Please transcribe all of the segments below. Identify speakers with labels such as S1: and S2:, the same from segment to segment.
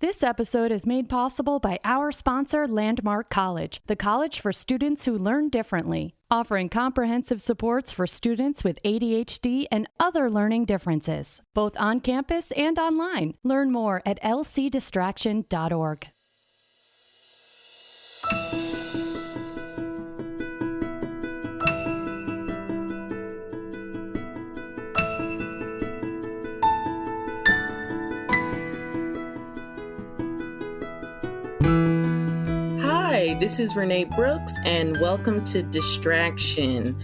S1: This episode is made possible by our sponsor, Landmark College, the college for students who learn differently, offering comprehensive supports for students with ADHD and other learning differences, both on campus and online. Learn more at lcdistraction.org.
S2: Hi, this is René Brooks, and welcome to Distraction.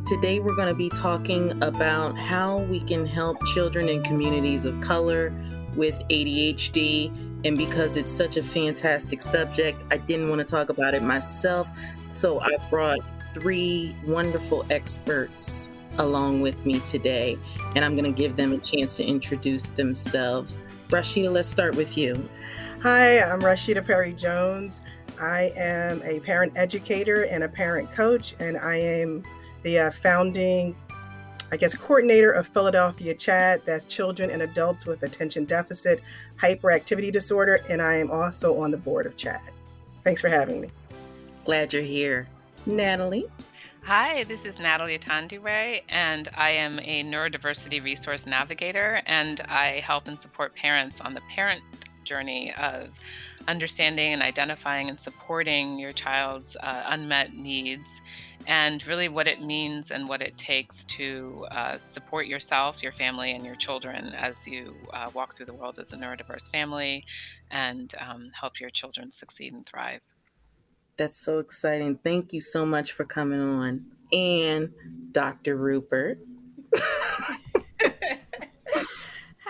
S2: Today we're going to be talking about how we can help children in communities of color with ADHD. And because it's such a fantastic subject, I didn't want to talk about it myself, so I brought three wonderful experts along with me today, and I'm going to give them a chance to introduce themselves. Rashida, let's start with you.
S3: Hi, I'm Rashida Perry-Jones. I am a parent educator and a parent coach, and I am the founding, coordinator of Philadelphia CHAD. That's Children and Adults with Attention Deficit Hyperactivity Disorder, and I am also on the board of CHAD. Thanks for having me.
S2: Glad you're here. Natalie?
S4: Hi, this is Natalia Tandure, and I am a neurodiversity resource navigator, and I help and support parents on the parent journey of understanding and identifying and supporting your child's unmet needs, and really what it means and what it takes to support yourself, your family, and your children as you walk through the world as a neurodiverse family and help your children succeed and thrive.
S2: That's so exciting. Thank you so much for coming on. And Dr. Rupert.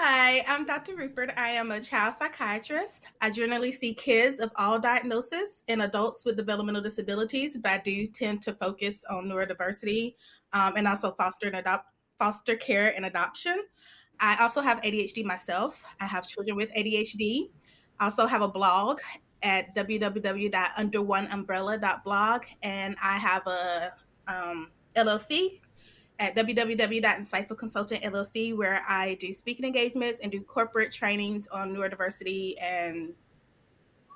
S5: Hi, I'm Dr. Rupert. I am a child psychiatrist. I generally see kids of all diagnoses and adults with developmental disabilities, but I do tend to focus on neurodiversity and also foster care and adoption. I also have ADHD myself. I have children with ADHD. I also have a blog at www.underoneumbrella.blog, and I have a LLC at www.insightful consultant LLC, where I do speaking engagements and do corporate trainings on neurodiversity and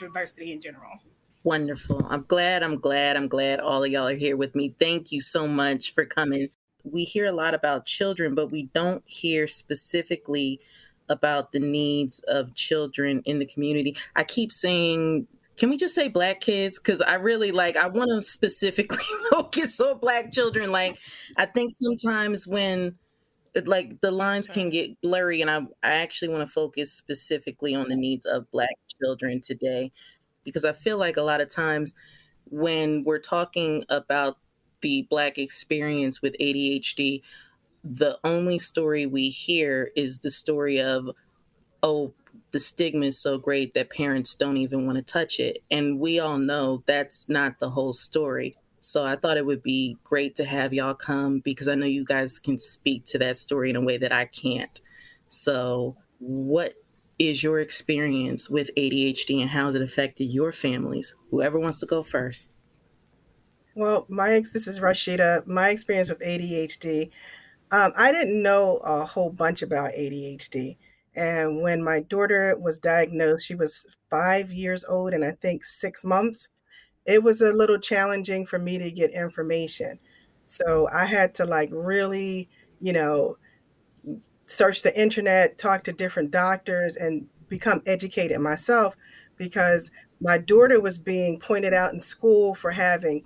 S5: diversity in general.
S2: Wonderful. I'm glad all of y'all are here with me. Thank you so much for coming. We hear a lot about children, but we don't hear specifically about the needs of children in the community. I keep saying, can we just say Black kids? Because I really I want to specifically focus on Black children. I think sometimes when the lines can get blurry, and I actually want to focus specifically on the needs of Black children today, because I feel like a lot of times when we're talking about the Black experience with ADHD, the only story we hear is the story of, oh, the stigma is so great that parents don't even want to touch it. And we all know that's not the whole story. So I thought it would be great to have y'all come, because I know you guys can speak to that story in a way that I can't. So what is your experience with ADHD and how has it affected your families? Whoever wants to go first.
S3: Well, this is Rashida. My experience with ADHD, I didn't know a whole bunch about ADHD. And when my daughter was diagnosed, she was 5 years old and I think 6 months. It was a little challenging for me to get information. So I had to really, search the internet, talk to different doctors, and become educated myself, because my daughter was being pointed out in school for having,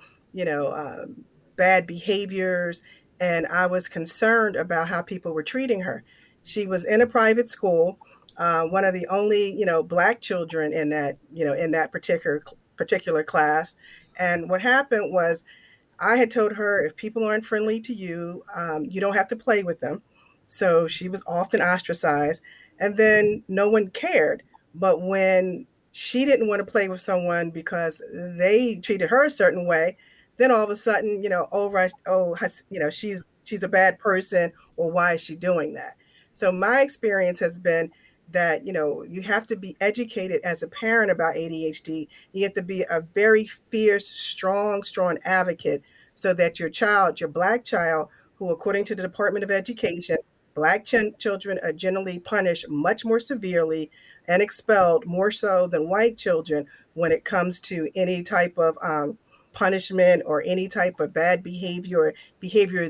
S3: bad behaviors, and I was concerned about how people were treating her. She was in a private school, one of the only, Black children in that particular class. And what happened was, I had told her, if people aren't friendly to you, you don't have to play with them. So she was often ostracized, and then no one cared. But when she didn't want to play with someone because they treated her a certain way, then all of a sudden, she's a bad person, or why is she doing that? So my experience has been that, you have to be educated as a parent about ADHD. You have to be a very fierce, strong advocate, so that your Black child, who according to the Department of Education, Black children are generally punished much more severely and expelled more so than white children when it comes to any type of punishment or any type of bad behavior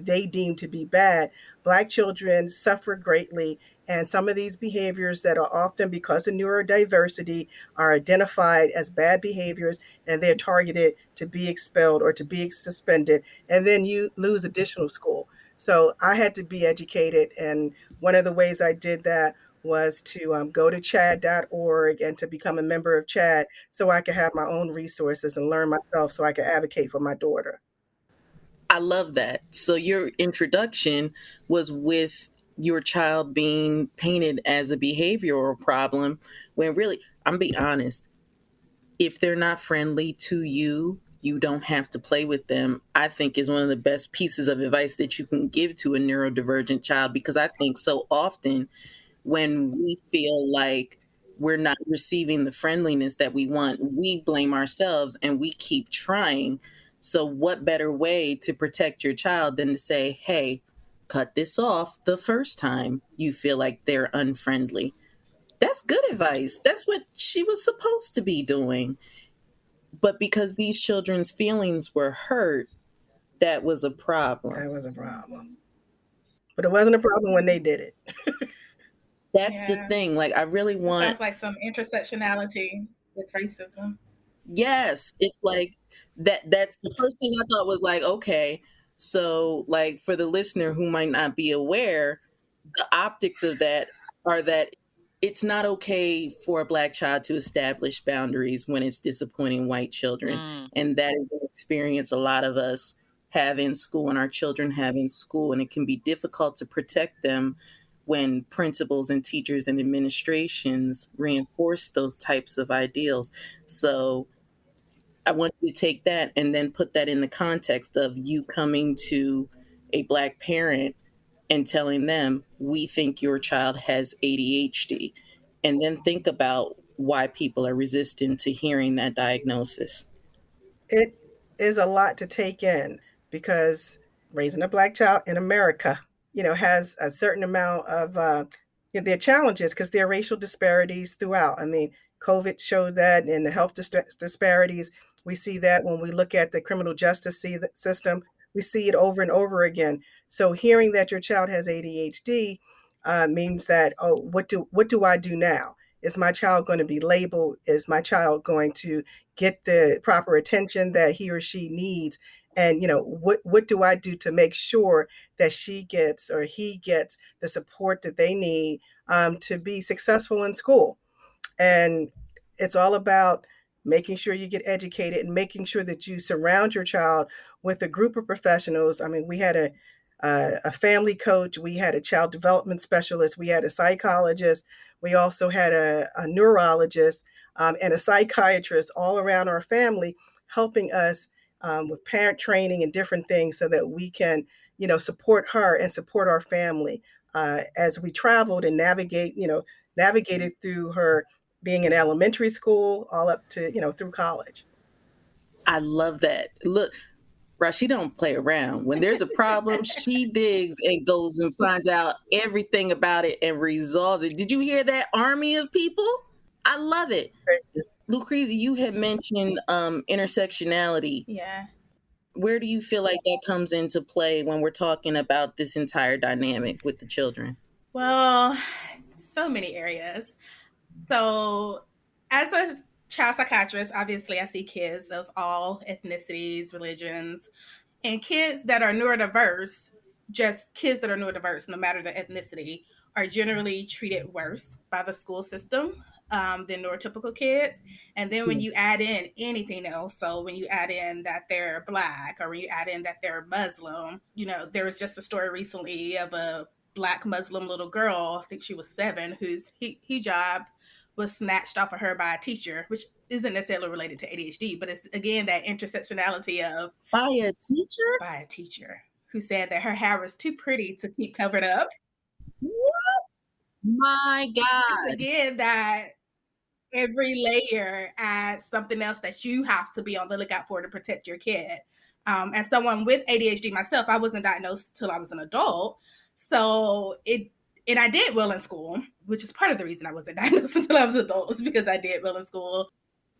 S3: they deem to be bad. Black children suffer greatly, and some of these behaviors that are often because of neurodiversity are identified as bad behaviors, and they're targeted to be expelled or to be suspended, and then you lose additional school. So I had to be educated, and one of the ways I did that was to go to chad.org and to become a member of Chad so I could have my own resources and learn myself so I could advocate for my daughter.
S2: I love that. So your introduction was with your child being painted as a behavioral problem when really, I'm being honest, if they're not friendly to you, you don't have to play with them, I think is one of the best pieces of advice that you can give to a neurodivergent child, because I think so often when we feel like we're not receiving the friendliness that we want, we blame ourselves and we keep trying. So what better way to protect your child than to say, hey, cut this off the first time you feel like they're unfriendly. That's good advice. That's what she was supposed to be doing. But because these children's feelings were hurt, that was a problem.
S3: That was a problem. But it wasn't a problem when they did it.
S2: That's the thing. Like, I really want...
S5: It sounds like some intersectionality with racism.
S2: Yes. It's like, that's the first thing I thought was like, okay, so like for the listener who might not be aware, the optics of that are that it's not okay for a Black child to establish boundaries when it's disappointing white children. And that is an experience a lot of us have in school and our children have in school. And it can be difficult to protect them when principals and teachers and administrations reinforce those types of ideals. So I want you to take that and then put that in the context of you coming to a Black parent and telling them, we think your child has ADHD. And then think about why people are resistant to hearing that diagnosis.
S3: It is a lot to take in because raising a Black child in America, has a certain amount of their challenges because there are racial disparities throughout. I mean, COVID showed that in the health disparities. We see that when we look at the criminal justice system. We see it over and over again. So hearing that your child has ADHD means that, what do I do now? Is my child going to be labeled? Is my child going to get the proper attention that he or she needs? And, what do I do to make sure that she gets or he gets the support that they need to be successful in school? And it's all about making sure you get educated and making sure that you surround your child with a group of professionals. I mean, we had a family coach, we had a child development specialist, we had a psychologist, we also had a neurologist and a psychiatrist all around our family helping us with parent training and different things so that we can, support her and support our family as we traveled and navigated through her being in elementary school all up to, through college.
S2: I love that. Look, Rashida don't play around. When there's a problem, she digs and goes and finds out everything about it and resolves it. Did you hear that army of people? I love it. Loucresie, you had mentioned intersectionality.
S5: Yeah.
S2: Where do you feel like that comes into play when we're talking about this entire dynamic with the children?
S5: Well, so many areas. So as a child psychiatrist, obviously I see kids of all ethnicities, religions, and kids that are neurodiverse, just kids that are neurodiverse, no matter the ethnicity, are generally treated worse by the school system than neurotypical kids. And then when you add in anything else, so when you add in that they're Black or when you add in that they're Muslim, there was just a story recently of a Black Muslim little girl, I think she was 7, whose hijab was snatched off of her by a teacher, which isn't necessarily related to ADHD, but it's, again, that intersectionality of...
S2: By a teacher?
S5: By a teacher who said that her hair was too pretty to keep covered up.
S2: What? My God.
S5: It's, again, that every layer adds something else that you have to be on the lookout for to protect your kid. As someone with ADHD myself, I wasn't diagnosed till I was an adult. So And I did well in school, which is part of the reason I wasn't diagnosed until I was an adult, was because I did well in school.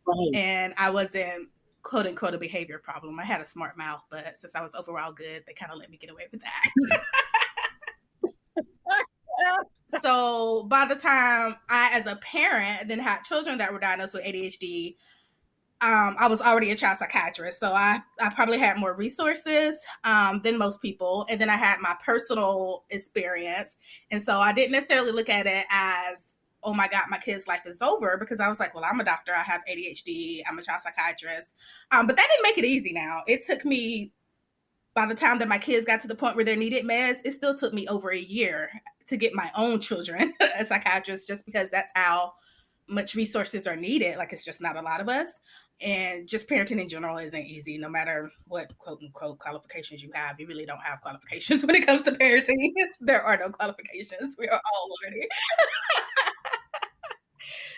S2: Right.
S5: And I wasn't, quote unquote, a behavior problem. I had a smart mouth, but since I was overall good, they kind of let me get away with that. So by the time I, as a parent, then had children that were diagnosed with ADHD, I was already a child psychiatrist. So I probably had more resources than most people. And then I had my personal experience. And so I didn't necessarily look at it as, oh my God, my kid's life is over, because I was like, well, I'm a doctor. I have ADHD. I'm a child psychiatrist. But that didn't make it easy now. It took me, by the time that my kids got to the point where they needed meds, it still took me over a year to get my own children a psychiatrist, just because that's how much resources are needed. Like, it's just not a lot of us. And just parenting in general isn't easy, no matter what quote unquote qualifications you have. You really don't have qualifications when it comes to parenting. There are no qualifications. We are all learning.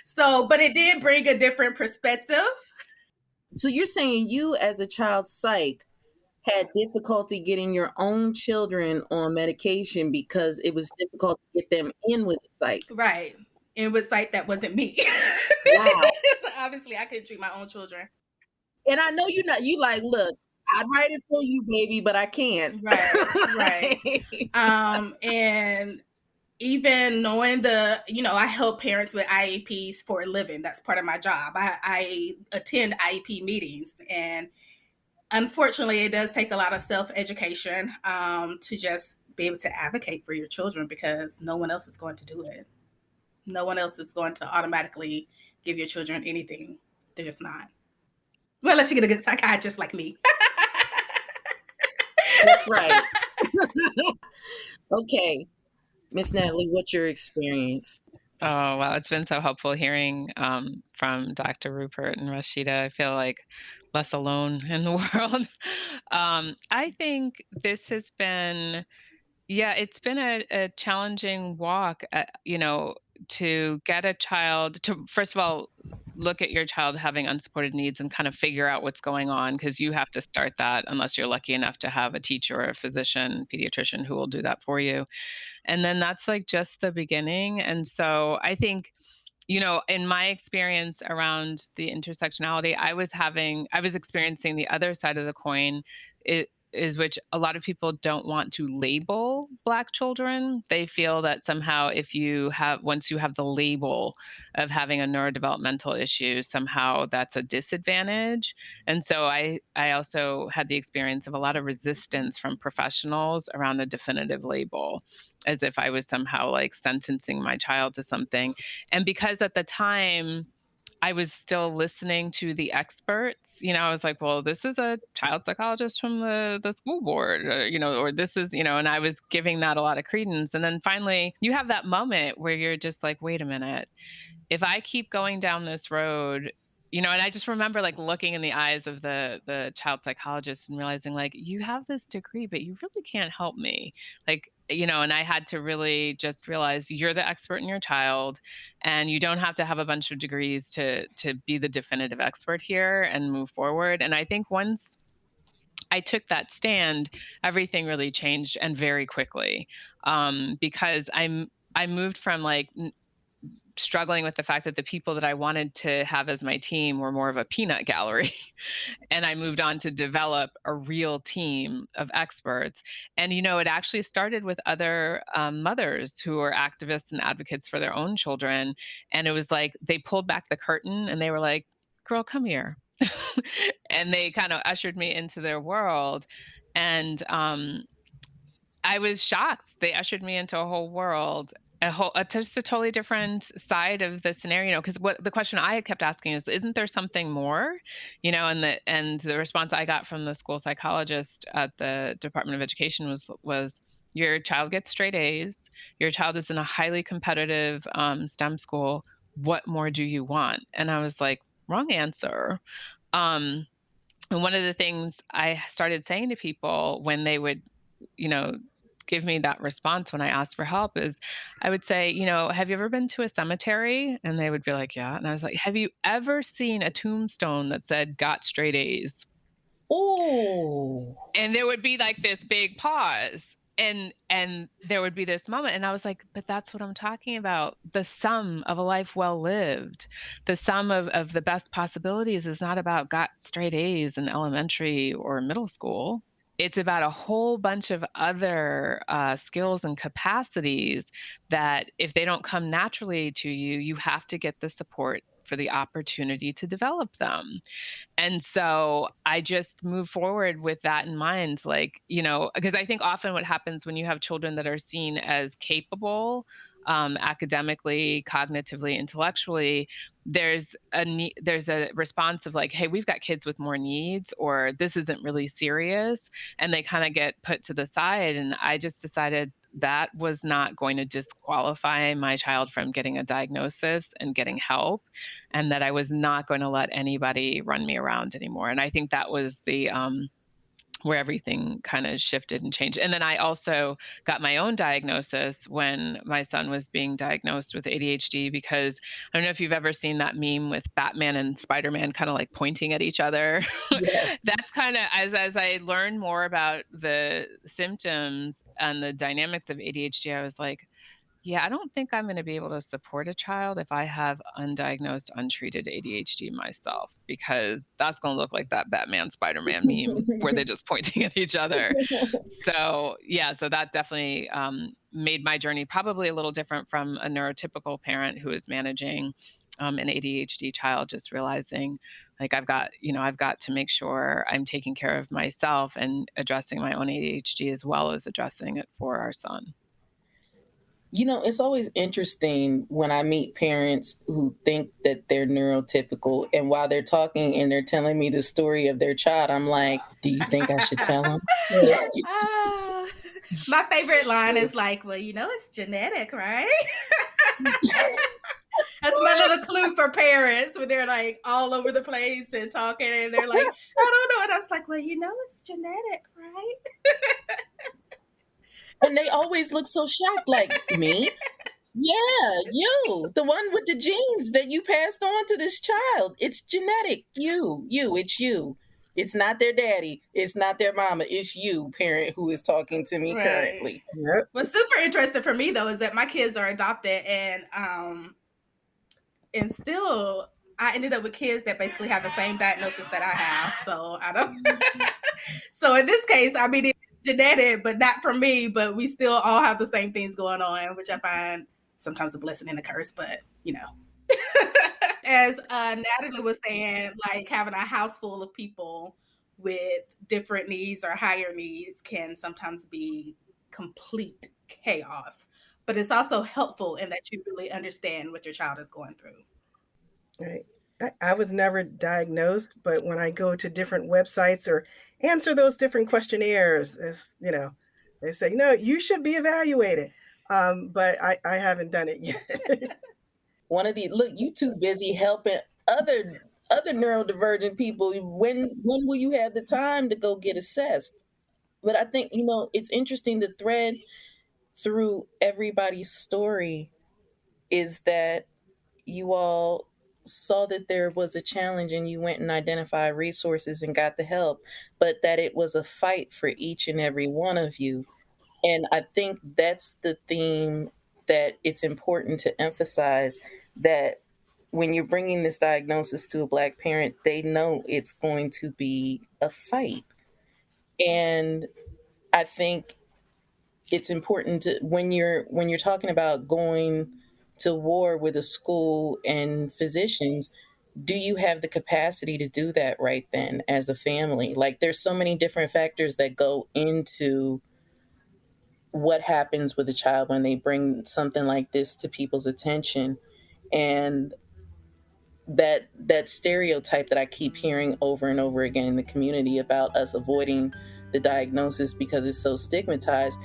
S5: So, but it did bring a different perspective.
S2: So you're saying you, as a child psych, had difficulty getting your own children on medication because it was difficult to get them in with the psych.
S5: Right. And with psych, that wasn't me.
S2: Wow.
S5: So obviously, I couldn't treat my own children.
S2: And I know you're not, you like, look, I'd write it for you, baby, but I can't.
S5: Right. And even knowing I help parents with IEPs for a living. That's part of my job. I attend IEP meetings, and unfortunately, it does take a lot of self-education to just be able to advocate for your children, because no one else is going to do it. No one else is going to automatically give your children anything. They're just not. Well, unless you get a good psychiatrist like me.
S2: That's right. Okay. Miss Nathalie, what's your experience?
S4: Oh, wow. It's been so helpful hearing from Dr. Rupert and Rashida. I feel like less alone in the world. I think this has been, it's been a challenging walk, to get a child to, first of all, look at your child having unsupported needs and kind of figure out what's going on, because you have to start that unless you're lucky enough to have a teacher or a physician, pediatrician who will do that for you. And then that's like just the beginning. And so I think, in my experience around the intersectionality, I was experiencing the other side of the coin. It is, which a lot of people don't want to label Black children. They feel that somehow once you have the label of having a neurodevelopmental issue, somehow that's a disadvantage. And so I also had the experience of a lot of resistance from professionals around a definitive label, as if I was somehow like sentencing my child to something. And because at the time I was still listening to the experts, I was like, well, this is a child psychologist from the school board, or this is, and I was giving that a lot of credence. And then finally you have that moment where you're just like, wait a minute, if I keep going down this road, and I just remember like looking in the eyes of the child psychologist and realizing like, you have this degree, but you really can't help me. Like, and I had to really just realize you're the expert in your child, and you don't have to have a bunch of degrees to be the definitive expert here and move forward. And I think once I took that stand, everything really changed, and very quickly, because I moved from like struggling with the fact that the people that I wanted to have as my team were more of a peanut gallery. And I moved on to develop a real team of experts. And, it actually started with other mothers who are activists and advocates for their own children. And it was like they pulled back the curtain and they were like, girl, come here. And they kind of ushered me into their world. And I was shocked. They ushered me into a whole world, just a totally different side of the scenario. Because what the question I had kept asking is, isn't there something more? And the response I got from the school psychologist at the Department of Education was your child gets straight A's. Your child is in a highly competitive STEM school. What more do you want? And I was like, wrong answer. And one of the things I started saying to people when they would, give me that response when I asked for help is I would say, have you ever been to a cemetery? And they would be like, yeah. And I was like, have you ever seen a tombstone that said got straight A's?
S2: Oh.
S4: And there would be like this big pause. And there would be this moment, and I was like, but that's what I'm talking about. The sum of a life well lived, the sum of the best possibilities is not about got straight A's in elementary or middle school. It's about a whole bunch of other skills and capacities that if they don't come naturally to you, you have to get the support for the opportunity to develop them. And so I just move forward with that in mind, like, because I think often what happens when you have children that are seen as capable, academically, cognitively, intellectually, there's a response of like, hey, we've got kids with more needs, or this isn't really serious, and they kind of get put to the side. And I just decided that was not going to disqualify my child from getting a diagnosis and getting help, and that I was not going to let anybody run me around anymore. And I think that was the where everything kind of shifted and changed. And then I also got my own diagnosis when my son was being diagnosed with ADHD, because I don't know if you've ever seen that meme with Batman and Spider-Man kind of like pointing at each other.
S2: Yes.
S4: That's kind of, as I learned more about the symptoms and the dynamics of ADHD, I was like, yeah, I don't think I'm going to be able to support a child if I have undiagnosed, untreated ADHD myself, because that's going to look like that Batman Spider-Man meme where they're just pointing at each other. So, yeah, so that definitely made my journey probably a little different from a neurotypical parent who is managing an ADHD child, just realizing like I've got to make sure I'm taking care of myself and addressing my own ADHD as well as addressing it for our son.
S2: It's always interesting when I meet parents who think that they're neurotypical, and while they're talking and they're telling me the story of their child, I'm like, do you think I should tell them?
S5: My favorite line is like, well, it's genetic, right? That's my little clue for parents when they're like all over the place and talking, and they're like, I don't know. And I was like, well, it's genetic, right?
S2: And they always look so shocked, like, me? Yeah, you, the one with the genes that you passed on to this child. It's genetic. It's you. It's not their daddy. It's not their mama. It's you, parent, who is talking to me currently.
S3: Yep.
S5: What's super interesting for me, though, is that my kids are adopted, and still I ended up with kids that basically have the same diagnosis that I have. So I don't. So in this case, I mean, it's genetic, but not from me. But we still all have the same things going on, which I find sometimes a blessing and a curse. But as Natalie was saying, like having a house full of people with different needs or higher needs can sometimes be complete chaos. But it's also helpful in that you really understand what your child is going through.
S3: Right. I was never diagnosed, but when I go to different websites or answer those different questionnaires, they say, you should be evaluated. But I haven't done it yet.
S2: One of these, look, you too busy helping other neurodivergent people. When will you have the time to go get assessed? But I think, it's interesting, the thread through everybody's story is that you all saw that there was a challenge and you went and identified resources and got the help, but that it was a fight for each and every one of you. And I think that's the theme that it's important to emphasize, that when you're bringing this diagnosis to a Black parent, they know it's going to be a fight. And I think it's important to, when you're talking about going to war with a school and physicians, do you have the capacity to do that right then as a family? Like, there's so many different factors that go into what happens with a child when they bring something like this to people's attention. And that stereotype that I keep hearing over and over again in the community about us avoiding the diagnosis because it's so stigmatized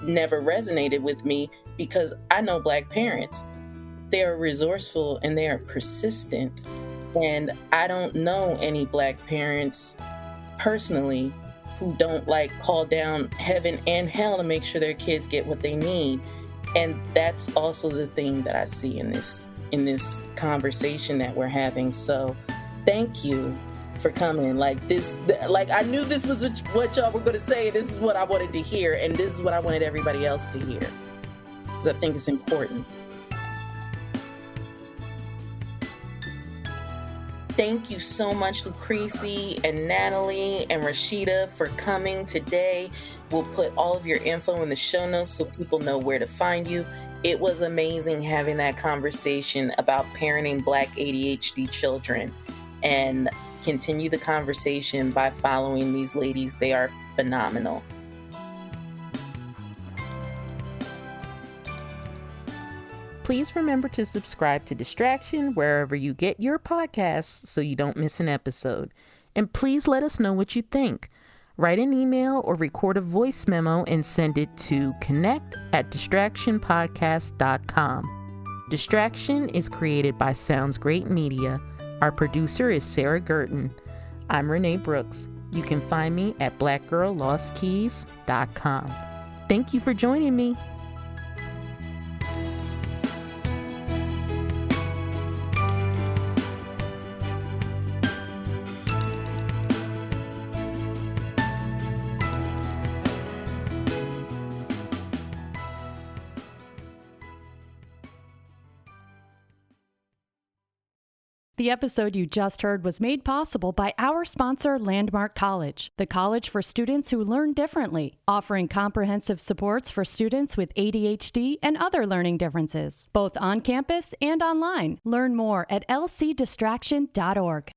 S2: never resonated with me, because I know Black parents. They are resourceful and they are persistent. And I don't know any Black parents personally who don't call down heaven and hell to make sure their kids get what they need. And that's also the thing that I see in this conversation that we're having. So thank you for coming. Like this, like I knew this was what y'all were going to say. This is what I wanted to hear, and this is what I wanted everybody else to hear, because I think it's important. Thank you so much, Loucresie and Nathalie and Rashida, for coming today. We'll put all of your info in the show notes so people know where to find you. It was amazing having that conversation about parenting Black ADHD children, and continue the conversation by following these ladies. They are phenomenal. Please remember to subscribe to Distraction wherever you get your podcasts so you don't miss an episode. And please let us know what you think. Write an email or record a voice memo and send it to connect@distractionpodcast.com. Distraction is created by Sounds Great Media. Our producer is Sarah Gurton. I'm René Brooks. You can find me at blackgirllostkeys.com. Thank you for joining me.
S1: The episode you just heard was made possible by our sponsor, Landmark College, the college for students who learn differently, offering comprehensive supports for students with ADHD and other learning differences, both on campus and online. Learn more at lcdistraction.org.